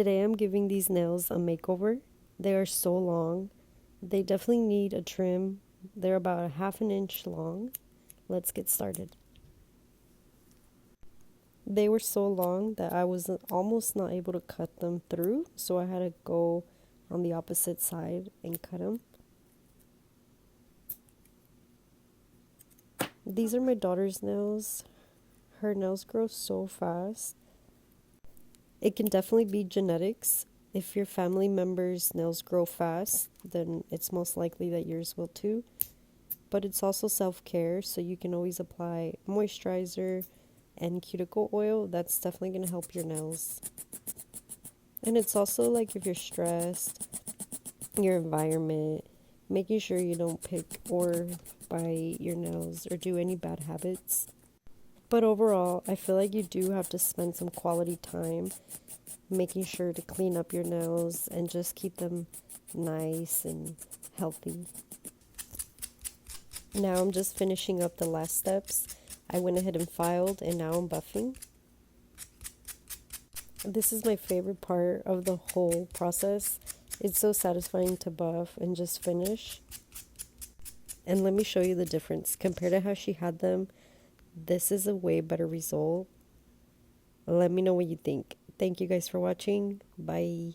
Today I'm giving these nails a makeover. They are so long. They definitely need a trim. They're about a half an inch long. Let's get started. They were so long that I was almost not able to cut them through, so I had to go on the opposite side and cut them. These are my daughter's nails. Her nails grow so fast. It can definitely be genetics. If your family members' nails grow fast, then it's most likely that yours will too. But it's also self-care, so you can always apply moisturizer and cuticle oil. That's definitely going to help your nails. And it's also like if you're stressed, your environment, making sure you don't pick or bite your nails or do any bad habits. But overall, I feel like you do have to spend some quality time making sure to clean up your nails and just keep them nice and healthy. Now I'm just finishing up the last steps. I went ahead and filed and now I'm buffing. This is my favorite part of the whole process. It's so satisfying to buff and just finish. And let me show you the difference. Compared to how she had them, this is a way better result. Let me know what you think. Thank you guys for watching. Bye.